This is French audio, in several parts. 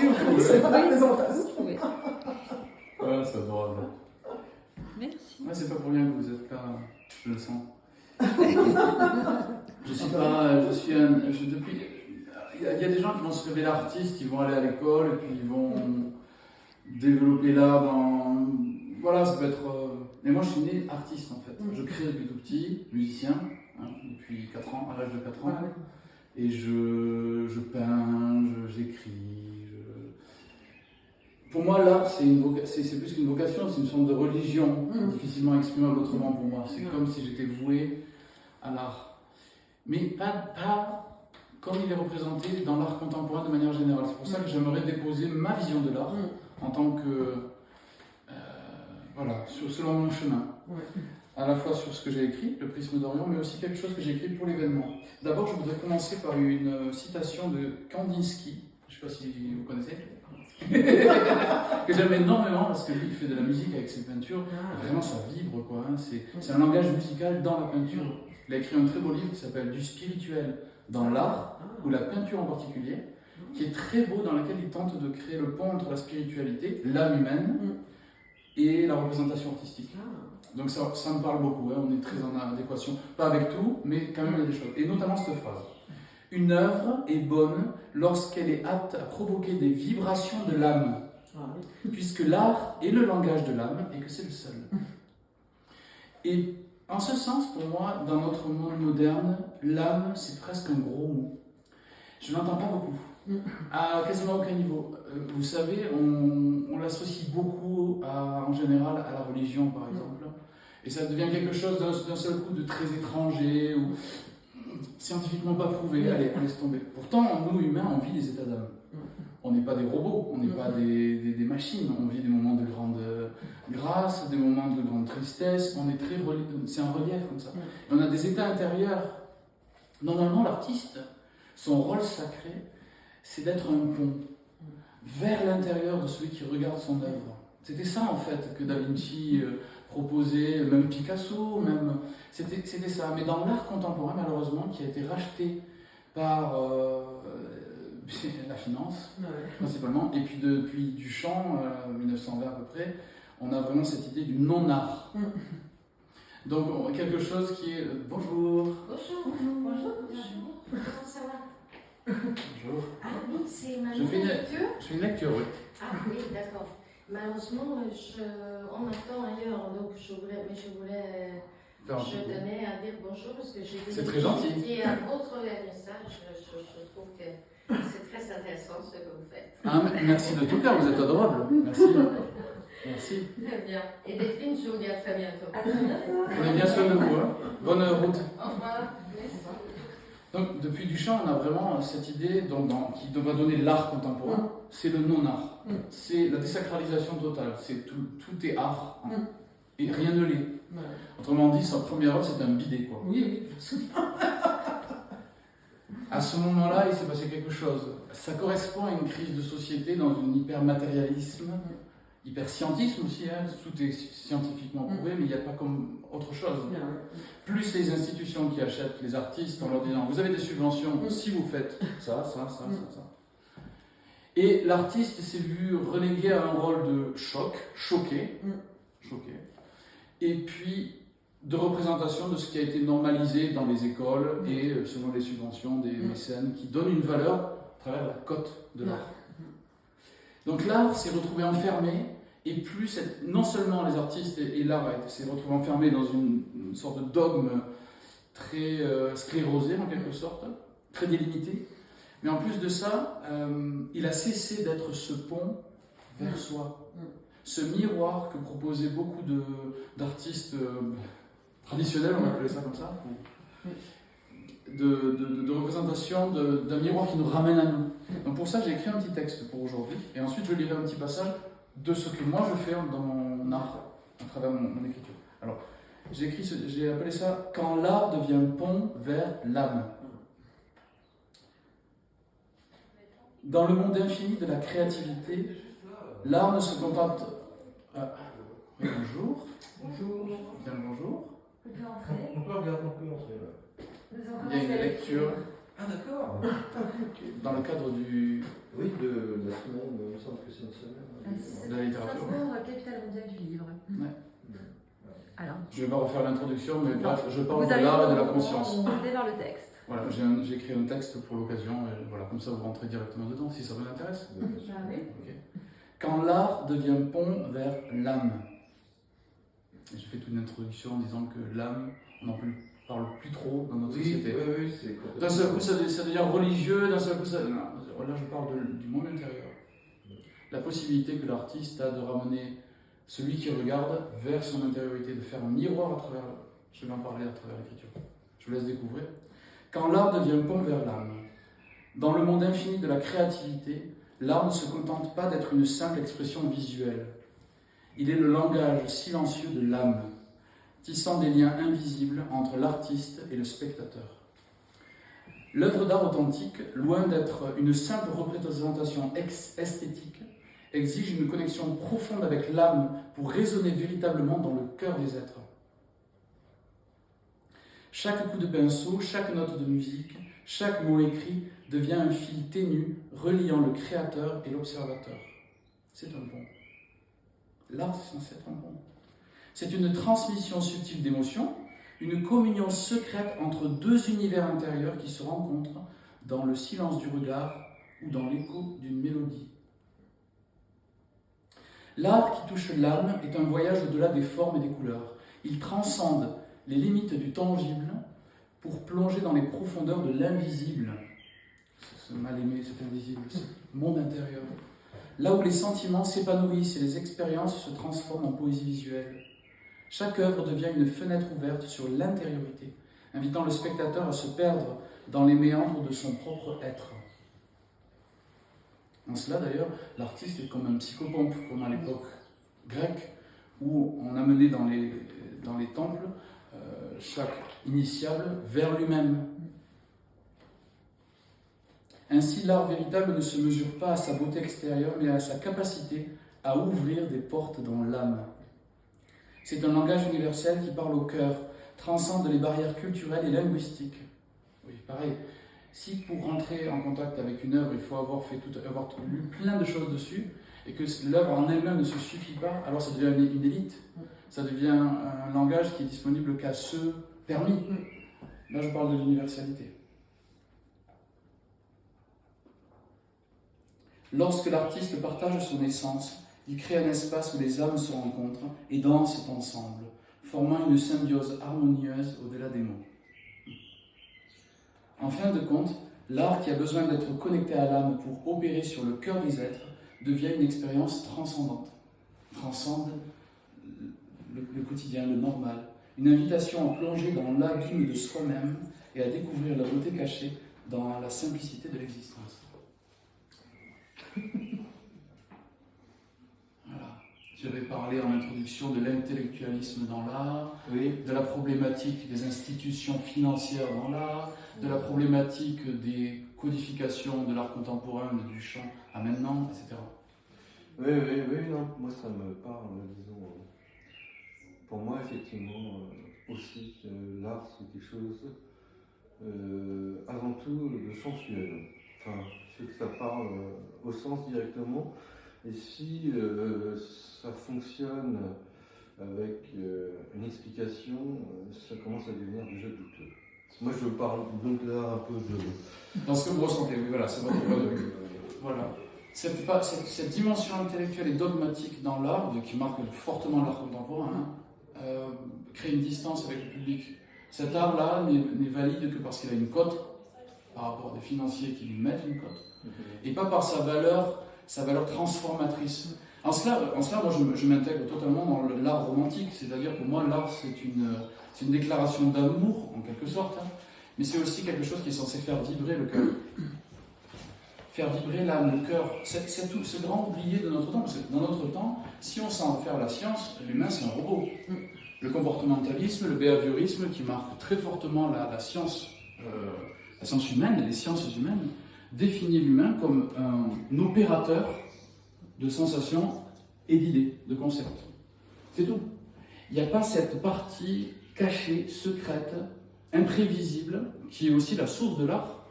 si vous pouvez. C'est pas la présentation. Oui. Ouais, c'est adorable. Merci. Ouais, c'est pas pour rien que vous êtes là, je le sens. Depuis, il y a des gens qui vont se révéler artistes, ils vont aller à l'école et puis ils vont développer l'art dans... Voilà, ça peut être... Mais moi, je suis né artiste, en fait. Je crée depuis tout petit, musicien, hein, depuis 4 ans, à l'âge de 4 ans. Ah, oui. Et je peins, j'écris. Pour moi, l'art, c'est plus qu'une vocation, c'est une sorte de religion, difficilement exprimable autrement pour moi. C'est comme si j'étais voué à l'art. Mais pas comme il est représenté dans l'art contemporain de manière générale. C'est pour ça que j'aimerais déposer ma vision de l'art en tant que... voilà, selon mon chemin. Ouais. À la fois sur ce que j'ai écrit, le prisme d'Orion, mais aussi quelque chose que j'ai écrit pour l'événement. D'abord, je voudrais commencer par une citation de Kandinsky, je ne sais pas si vous connaissez, que j'aime énormément parce que lui, il fait de la musique avec ses peintures, vraiment ça vibre, quoi. Hein. C'est un langage musical dans la peinture. Il a écrit un très beau livre qui s'appelle Du spirituel dans l'art, ou la peinture en particulier, qui est très beau, dans lequel il tente de créer le pont entre la spiritualité, l'âme humaine, et la représentation artistique. Donc ça me parle beaucoup, hein. On est très en adéquation. Pas avec tout, mais quand même il y a des choses. Et notamment cette phrase. Une œuvre est bonne lorsqu'elle est apte à provoquer des vibrations de l'âme, puisque l'art est le langage de l'âme et que c'est le seul. Et en ce sens, pour moi, dans notre monde moderne, l'âme, c'est presque un gros mot. Je ne l'entends pas beaucoup. À quasiment aucun niveau. Vous savez, on l'associe beaucoup, en général, à la religion, par exemple. Et ça devient quelque chose d'un seul coup de très étranger, ou scientifiquement pas prouvé. Allez, on laisse tomber. Pourtant, nous, humains, on vit des états d'âme. On n'est pas des robots, on n'est pas des machines. On vit des moments de grande grâce, des moments de grande tristesse. C'est un relief comme ça. Et on a des états intérieurs. Normalement, l'artiste, son rôle sacré, c'est d'être un pont vers l'intérieur de celui qui regarde son œuvre. C'était ça en fait que Da Vinci proposait, même Picasso, c'était ça. Mais dans l'art contemporain, malheureusement, qui a été racheté par la finance, principalement, et puis depuis Duchamp, 1920 à peu près, on a vraiment cette idée du non-art. Donc quelque chose qui est... Bonjour. Bonjour. Comment ça va? Bonjour. Ah oui, c'est ma Je fais lecture. une lecture, oui. Ah oui, d'accord. Malheureusement, on m'attend ailleurs, donc je tenais à dire bonjour parce que j'ai C'est très gentil. un autre vernissage. Je trouve que c'est très intéressant ce que vous faites. Ah, merci de tout cœur, vous êtes adorable. Merci. Merci. Très bien. Et Delphine, je vous dis à très bientôt. Prenez bien soin de vous. Hein. Bonne route. Au revoir. Donc, depuis Duchamp, on a vraiment cette idée qui devrait donner l'art contemporain, c'est le non-art. C'est la désacralisation totale. C'est tout est art. Hein. Et rien ne l'est. Autrement dit, sa première œuvre, c'est un bidet, quoi. Oui. À ce moment-là, il s'est passé quelque chose. Ça correspond à une crise de société dans un hyper-matérialisme, hyper-scientisme aussi, hein. Tout est scientifiquement prouvé, mais il n'y a pas comme autre chose. Plus les institutions qui achètent les artistes en leur disant vous avez des subventions si vous faites ça. Et l'artiste s'est vu relégué à un rôle de choqué, et puis de représentation de ce qui a été normalisé dans les écoles et selon les subventions des mécènes qui donnent une valeur à travers la cote de l'art. Donc l'art s'est retrouvé enfermé, et plus non seulement les artistes et l'art s'est retrouvé enfermé dans une sorte de dogme très sclérosé en quelque sorte, très délimité, mais en plus de ça, il a cessé d'être ce pont vers soi, ce miroir que proposaient beaucoup d'artistes traditionnels, on appelait ça comme ça, de représentation d'un miroir qui nous ramène à nous. Donc pour ça, j'ai écrit un petit texte pour aujourd'hui, et ensuite je lirai un petit passage de ce que moi je fais dans mon art, à travers mon écriture. Alors, j'ai appelé ça « Quand l'art devient pont vers l'âme ». Dans le monde infini de la créativité, l'art ne se contente... Oui, bonjour. Bonjour. Bien le bonjour. On peut entrer. On peut regarder, on peut montrer. Il y a une lecture Ah d'accord. dans le cadre du... Oui, de la semaine vais pas refaire l'introduction, mais Non. bref, je parle Vous de allez l'art et de la on conscience. démarre le texte. Voilà, j'ai écrit un texte pour l'occasion, et voilà, comme ça vous rentrez directement dedans, si ça vous intéresse. Ah oui. Ok. Quand l'art devient pont vers l'âme. Et j'ai fait toute une introduction en disant que l'âme, on n'en parle plus trop dans notre société. Oui, c'est complètement. D'un seul coup, ça devient religieux, d'un seul coup, ça. Non, là, je parle du monde intérieur. La possibilité que l'artiste a de ramener celui qui regarde vers son intériorité, de faire un miroir à travers. Je vais en parler à travers l'écriture. Je vous laisse découvrir. Quand l'art devient pont vers l'âme, dans le monde infini de la créativité, l'art ne se contente pas d'être une simple expression visuelle. Il est le langage silencieux de l'âme, tissant des liens invisibles entre l'artiste et le spectateur. L'œuvre d'art authentique, loin d'être une simple représentation esthétique, exige une connexion profonde avec l'âme pour résonner véritablement dans le cœur des êtres. Chaque coup de pinceau, chaque note de musique, chaque mot écrit devient un fil ténu reliant le créateur et l'observateur. C'est un pont. L'art, c'est censé être un pont. C'est une transmission subtile d'émotions, une communion secrète entre deux univers intérieurs qui se rencontrent dans le silence du regard ou dans l'écho d'une mélodie. L'art qui touche l'âme est un voyage au-delà des formes et des couleurs. Il transcende les limites du tangible pour plonger dans les profondeurs de l'invisible. Ce mal-aimé, cet invisible, ce monde intérieur. Là où les sentiments s'épanouissent et les expériences se transforment en poésie visuelle. Chaque œuvre devient une fenêtre ouverte sur l'intériorité, invitant le spectateur à se perdre dans les méandres de son propre être. En cela, d'ailleurs, l'artiste est comme un psychopompe, comme à l'époque grecque, où on amenait dans les temples chaque initiable vers lui-même. Ainsi, l'art véritable ne se mesure pas à sa beauté extérieure, mais à sa capacité à ouvrir des portes dans l'âme. C'est un langage universel qui parle au cœur, transcende les barrières culturelles et linguistiques. Oui, pareil. Si pour rentrer en contact avec une œuvre, il faut avoir lu plein de choses dessus, et que l'œuvre en elle-même ne se suffit pas, alors ça devient une élite. Ça devient un langage qui est disponible qu'à ceux permis. Là, je parle de l'universalité. Lorsque l'artiste partage son essence, il crée un espace où les âmes se rencontrent et dansent ensemble, formant une symbiose harmonieuse au-delà des mots. En fin de compte, l'art qui a besoin d'être connecté à l'âme pour opérer sur le cœur des êtres devient une expérience transcendante. Transcende le quotidien, le normal. Une invitation à plonger dans l'abîme de soi-même et à découvrir la beauté cachée dans la simplicité de l'existence. Voilà. J'avais parlé en introduction de l'intellectualisme dans l'art, de la problématique des institutions financières dans l'art, de la problématique des codifications de l'art contemporain, de Duchamp à maintenant, etc. Oui, non, moi ça me parle, disons. Pour moi, effectivement, aussi, l'art c'est quelque chose avant tout de sensuel. Enfin, je sais que ça parle au sens directement. Et si ça fonctionne avec une explication, ça commence à devenir déjà douteux. Moi, je parle donc là un peu de... Dans ce que vous ressentez, oui, voilà, c'est votre point de vue. Voilà. Cette dimension intellectuelle et dogmatique dans l'art, qui marque fortement l'art contemporain, crée une distance avec le public. Cet art-là n'est valide que parce qu'il a une cote par rapport à des financiers qui lui mettent une cote, et pas par sa valeur transformatrice. En cela moi, je m'intègre totalement dans l'art romantique, c'est-à-dire pour moi, l'art, c'est une déclaration d'amour, en quelque sorte, mais c'est aussi quelque chose qui est censé faire vibrer le cœur. Faire vibrer l'âme, le cœur. C'est tout ce grand oublié de notre temps, parce que dans notre temps, si on s'en fait la science, l'humain, c'est un robot. Le comportementalisme, le behaviorisme, qui marque très fortement la science humaine, les sciences humaines, définit l'humain comme un opérateur de sensations et d'idées, de concepts. C'est tout. Il n'y a pas cette partie cachée, secrète, imprévisible, qui est aussi la source de l'art,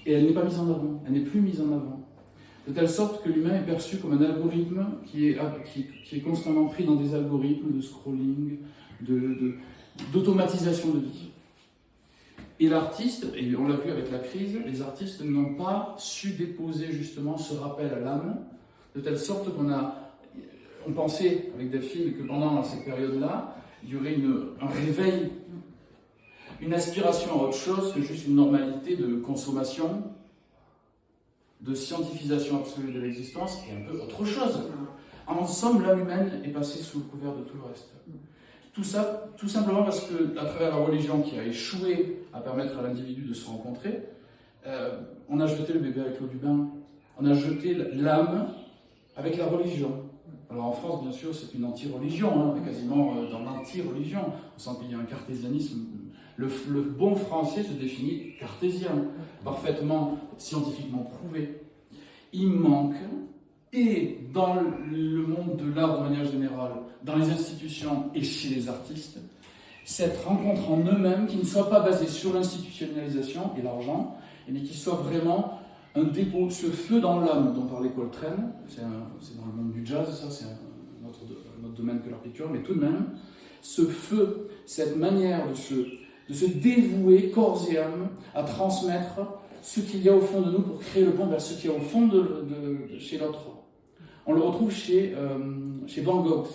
et elle n'est pas mise en avant, elle n'est plus mise en avant. de telle sorte que l'humain est perçu comme un algorithme qui est constamment pris dans des algorithmes de scrolling, d'automatisation de vie. Et l'artiste, et on l'a vu avec la crise, les artistes n'ont pas su déposer justement ce rappel à l'âme, de telle sorte on pensait avec Delphine que pendant cette période-là, il y aurait un réveil, une aspiration à autre chose que juste une normalité de consommation, de scientifisation absolue de l'existence et un peu autre chose. En somme, l'âme humaine est passée sous le couvert de tout le reste. Tout ça, tout simplement parce que, à travers la religion qui a échoué à permettre à l'individu de se rencontrer, on a jeté le bébé avec l'eau du bain. On a jeté l'âme avec la religion. Alors en France, bien sûr, c'est une anti-religion, hein, on est quasiment dans l'anti-religion. On sent qu'il y a un cartésianisme. Le bon français se définit cartésien, parfaitement scientifiquement prouvé. Il manque, et dans le monde de l'art de manière générale, dans les institutions et chez les artistes, cette rencontre en eux-mêmes qui ne soit pas basée sur l'institutionnalisation et l'argent, mais qui soit vraiment un dépôt, ce feu dans l'âme dont parlait Coltrane, c'est dans le monde du jazz, ça c'est un autre domaine que l'architecture, mais tout de même, ce feu, cette manière de se dévouer corps et âme à transmettre ce qu'il y a au fond de nous pour créer le pont vers ce qu'il y a au fond chez l'autre. On le retrouve chez Van Gogh.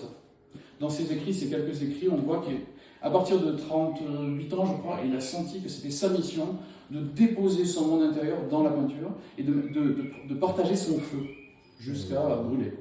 Dans ses écrits, ces quelques écrits, on voit qu'à partir de 38 ans, je crois, il a senti que c'était sa mission de déposer son monde intérieur dans la peinture et de partager son feu jusqu'à brûler.